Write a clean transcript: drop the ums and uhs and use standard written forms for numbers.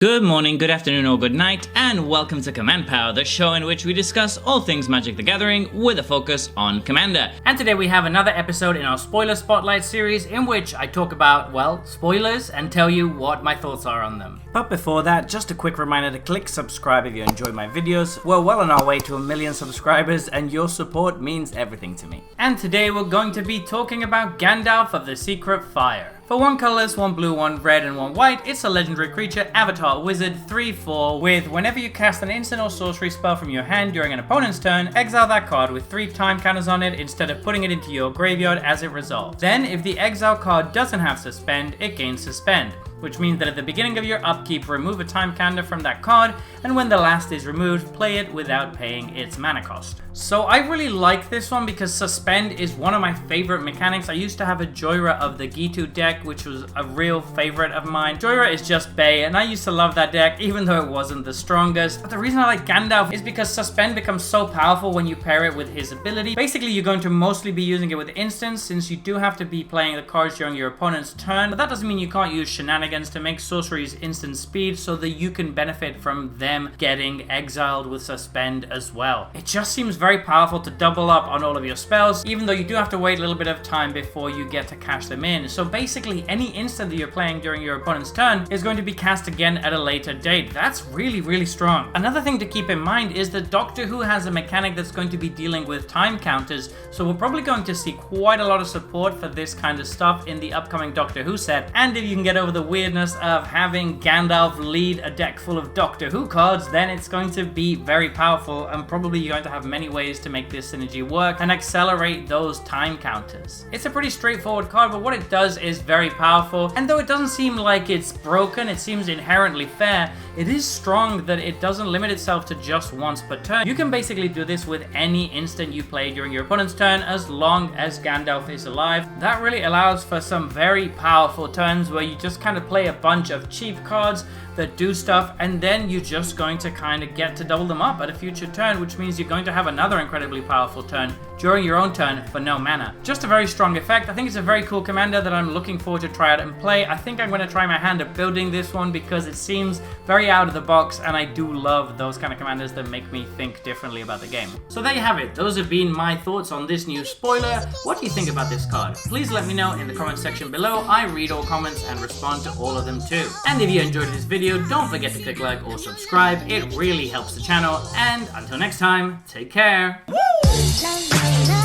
Good morning, good afternoon, or good night, and welcome to Command Power, the show in which we discuss all things Magic the Gathering with a focus on Commander. And today we have another episode in our Spoiler Spotlight series in which I talk about, well, spoilers and tell you what my thoughts are on them. But before that, just a quick reminder to click subscribe if you enjoy my videos. We're well on our way to 1 million subscribers and your support means everything to me. And today we're going to be talking about Gandalf of the Secret Fire. For 1 colorless, 1 blue, 1 red, and 1 white, it's a legendary creature, avatar, wizard, 3/4, with whenever you cast an instant or sorcery spell from your hand during an opponent's turn, exile that card with 3 time counters on it instead of putting it into your graveyard as it resolves. Then, if the exile card doesn't have suspend, it gains suspend, which means that at the beginning of your upkeep, remove a time counter from that card, and when the last is removed, play it without paying its mana cost. So I really like this one because suspend is one of my favorite mechanics. I used to have a Joyra of the Gitu deck, which was a real favorite of mine. Joyra is just Bay, and I used to love that deck, even though it wasn't the strongest. But the reason I like Gandalf is because suspend becomes so powerful when you pair it with his ability. Basically, you're going to mostly be using it with instants, since you do have to be playing the cards during your opponent's turn. But that doesn't mean you can't use shenanigans to make sorceries instant speed so that you can benefit from them getting exiled with suspend as well. It just seems very powerful to double up on all of your spells, even though you do have to wait a little bit of time before you get to cash them in. So basically, any instant that you're playing during your opponent's turn is going to be cast again at a later date. That's really strong. Another thing to keep in mind is that Doctor Who has a mechanic that's going to be dealing with time counters, so we're probably going to see quite a lot of support for this kind of stuff in the upcoming Doctor Who set. And if you can get over the weirdness of having Gandalf lead a deck full of Doctor Who cards, then it's going to be very powerful, and probably you're going to have many ways to make this synergy work and accelerate those time counters. It's a pretty straightforward card, but what it does is very powerful, and though it doesn't seem like it's broken, it seems inherently fair. It is strong that it doesn't limit itself to just once per turn. You can basically do this with any instant you play during your opponent's turn as long as Gandalf is alive. That really allows for some very powerful turns where you just kind of play a bunch of cheap cards that do stuff, and then you're just going to kind of get to double them up at a future turn, which means you're going to have another incredibly powerful turn during your own turn for no mana. Just a very strong effect. I think it's a very cool commander that I'm looking forward to try out and play. I think I'm going to try my hand at building this one because it seems very out of the box, and I do love those kind of commanders that make me think differently about the game. So there you have it. Those have been my thoughts on this new spoiler. What do you think about this card? Please let me know in the comment section below. I read all comments and respond to all of them too. And if you enjoyed this video, don't forget to click like or subscribe. It really helps the channel. And until next time, take care. La, la, la.